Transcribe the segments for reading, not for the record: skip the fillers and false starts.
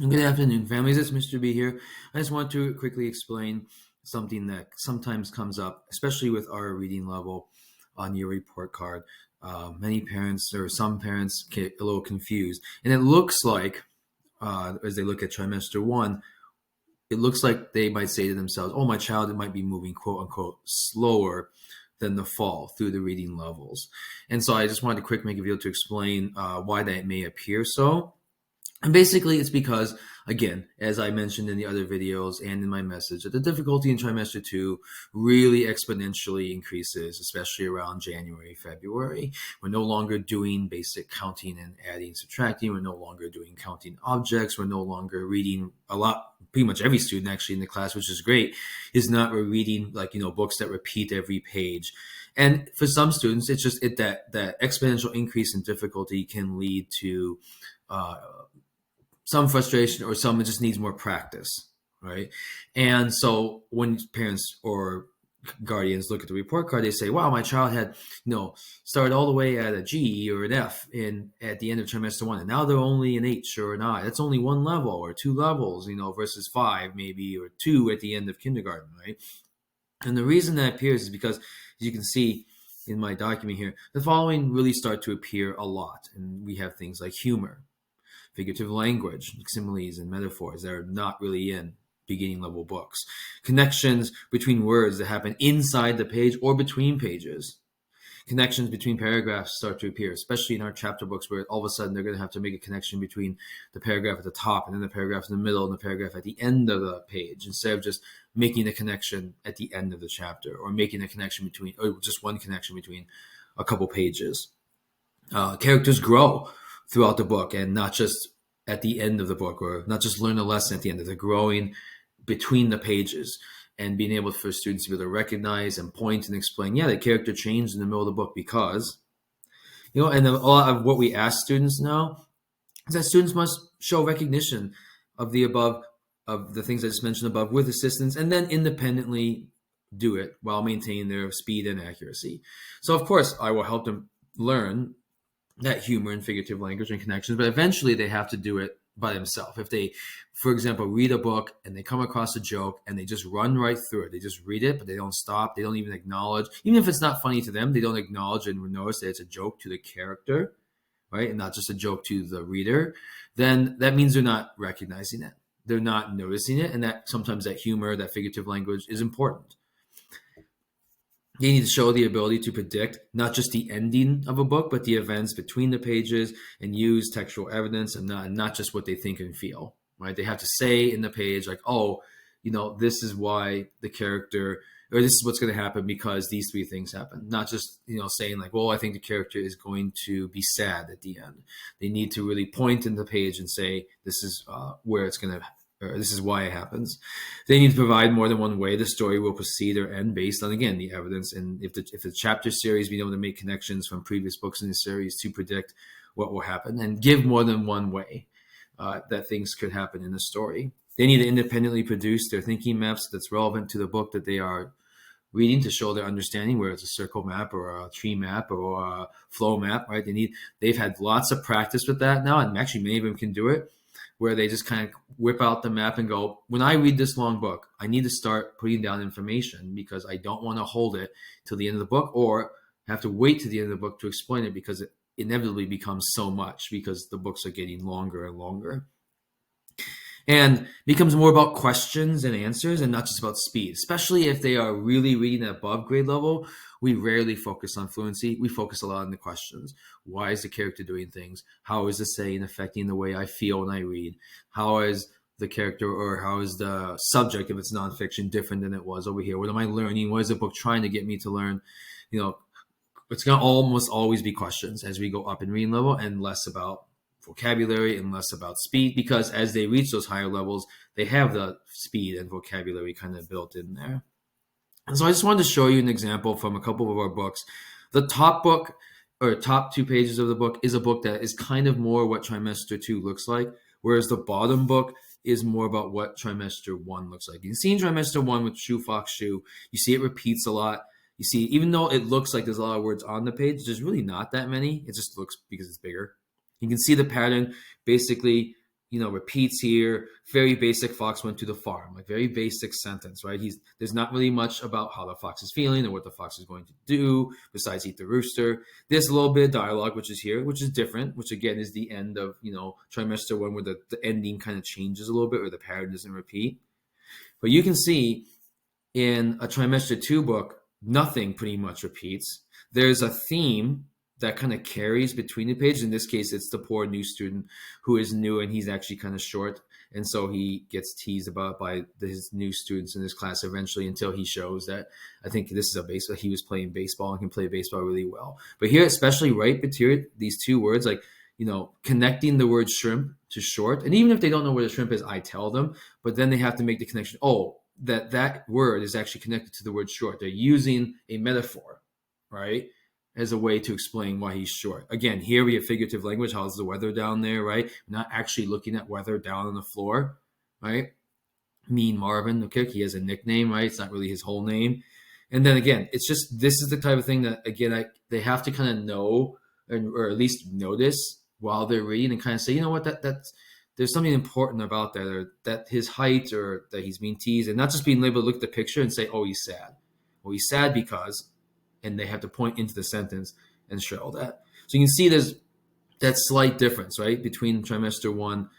Good afternoon, families. It's Mr. B here. I just want to quickly explain something that sometimes comes up, especially with our reading level on your report card. Many parents or some parents get a little confused, and it looks like, as they look at trimester one, it looks like they might say to themselves, "Oh, my child might be moving quote unquote slower than the fall through the reading levels." And so I just wanted to quick make a video to explain why that may appear so. And basically, it's because, again, as I mentioned in the other videos and in my message, that the difficulty in trimester two really exponentially increases, especially around January, February. We're no longer doing basic counting and adding, subtracting. We're no longer doing counting objects. We're no longer reading a lot. Pretty much every student actually in the class, which is great, is not reading books that repeat every page. And for some students, it's just that exponential increase in difficulty can lead to some frustration, or some it just needs more practice, right? And so when parents or guardians look at the report card, they say, "Wow, my child had, started all the way at a G or an F at the end of trimester one, and now they're only an H or an I. That's only one level or two levels, versus five maybe or two at the end of kindergarten, right?" And the reason that appears is because, as you can see in my document here, the following really start to appear a lot, and we have things like humor, figurative language, similes and metaphors that are not really in beginning level books, connections between words that happen inside the page or between pages, connections between paragraphs start to appear, especially in our chapter books, where all of a sudden they're going to have to make a connection between the paragraph at the top and then the paragraph in the middle and the paragraph at the end of the page, instead of just making a connection at the end of the chapter, or making a connection between, or just one connection between a couple pages. Characters grow throughout the book, and not just at the end of the book, or not just learn a lesson at the end of it. They're growing between the pages, and being able for students to be able to recognize and point and explain, yeah, the character changed in the middle of the book because, and a lot of what we ask students now is that students must show recognition of the above, of the things I just mentioned above, with assistance, and then independently do it while maintaining their speed and accuracy. So of course I will help them learn that humor and figurative language and connections, but eventually they have to do it by themselves. If they, for example, read a book and they come across a joke and they just run right through it, they just read it, but they don't stop, they don't even acknowledge, even if it's not funny to them, they don't acknowledge and notice that it's a joke to the character, right, and not just a joke to the reader, then that means they're not recognizing it, they're not noticing it, and that sometimes that humor, that figurative language is important. They need to show the ability to predict not just the ending of a book, but the events between the pages, and use textual evidence, and not just what they think and feel, right? They have to say in the page, like, "Oh, this is why the character, or this is what's going to happen because these three things happen." Not just, saying like, "Well, I think the character is going to be sad at the end." They need to really point in the page and say, "This is where it's going to, or this is why it happens." They need to provide more than one way the story will proceed or end, based on, again, the evidence. And if the chapter series, being able to make connections from previous books in the series to predict what will happen, and give more than one way that things could happen in the story. They need to independently produce their thinking maps that's relevant to the book that they are reading, to show their understanding, where it's a circle map or a tree map or a flow map, right? They've had lots of practice with that now, and actually many of them can do it, where they just kind of whip out the map and go, "When I read this long book, I need to start putting down information, because I don't want to hold it till the end of the book, or have to wait to the end of the book to explain it, because it inevitably becomes so much, because the books are getting longer and longer." And becomes more about questions and answers, and not just about speed. Especially if they are really reading at above grade level, we rarely focus on fluency. We focus a lot on the questions. Why is the character doing things? How is the saying affecting the way I feel when I read? How is the character, or how is the subject, if it's nonfiction, different than it was over here? What am I learning? What is the book trying to get me to learn? It's going to almost always be questions as we go up in reading level, and less about vocabulary and less about speed, because as they reach those higher levels, they have the speed and vocabulary kind of built in there. And so I just wanted to show you an example from a couple of our books. The top book, or top 2 pages of the book, is a book that is kind of more what trimester 2 looks like, whereas the bottom book is more about what trimester 1 looks like. You can see in trimester 1 with shoe, fox, shoe, you see it repeats a lot. You see, even though it looks like there's a lot of words on the page, there's really not that many. It just looks, because it's bigger. You can see the pattern. Basically, repeats here. Very basic. Fox went to the farm. Like very basic sentence, right? There's not really much about how the fox is feeling or what the fox is going to do besides eat the rooster. There's a little bit of dialogue, which is here, which is different, which again is the end of, trimester one, where the ending kind of changes a little bit or the pattern doesn't repeat. But you can see in a trimester two book, nothing pretty much repeats. There's a theme that kind of carries between the pages. In this case, it's the poor new student who is new and he's actually kind of short. And so he gets teased about by his new students in his class eventually, until he shows that, I think this is he was playing baseball and can play baseball really well. But here, especially right between these two words, like, connecting the word shrimp to short. And even if they don't know where the shrimp is, I tell them, but then they have to make the connection. Oh, that word is actually connected to the word short. They're using a metaphor, right, as a way to explain why he's short. Again, here we have figurative language. How's the weather down there, right? We're not actually looking at weather down on the floor, right? Mean Marvin, okay, he has a nickname, right? It's not really his whole name. And then again, it's just, this is the type of thing that, again, they have to kind of know, or at least notice while they're reading, and kind of say, you know what, that's there's something important about that, or that his height, or that he's being teased, and not just being able to look at the picture and say, oh, he's sad. Well, he's sad because, and they have to point into the sentence and show that. So you can see there's that slight difference, right, between trimester one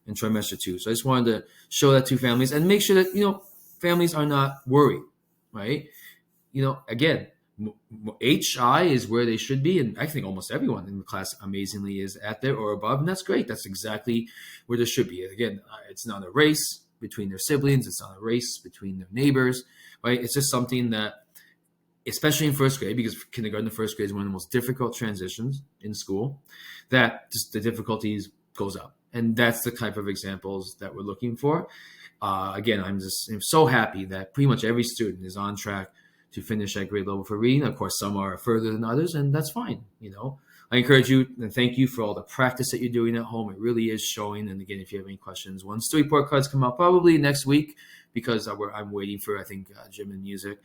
and trimester two. So I just wanted to show that to families and make sure that, families are not worried, right? Again, HI is where they should be, and I think almost everyone in the class amazingly is at there or above, and that's great. That's exactly where there should be. Again, it's not a race between their siblings. It's not a race between their neighbors, right? It's just something that, especially in first grade, because kindergarten to first grade is one of the most difficult transitions in school, that just the difficulties goes up. And that's the type of examples that we're looking for. Again, I'm so happy that pretty much every student is on track to finish at grade level for reading. Of course, some are further than others, and that's fine. I encourage you and thank you for all the practice that you're doing at home. It really is showing. And again, if you have any questions, once the report cards come out, probably next week, because I'm waiting for, I think, gym and music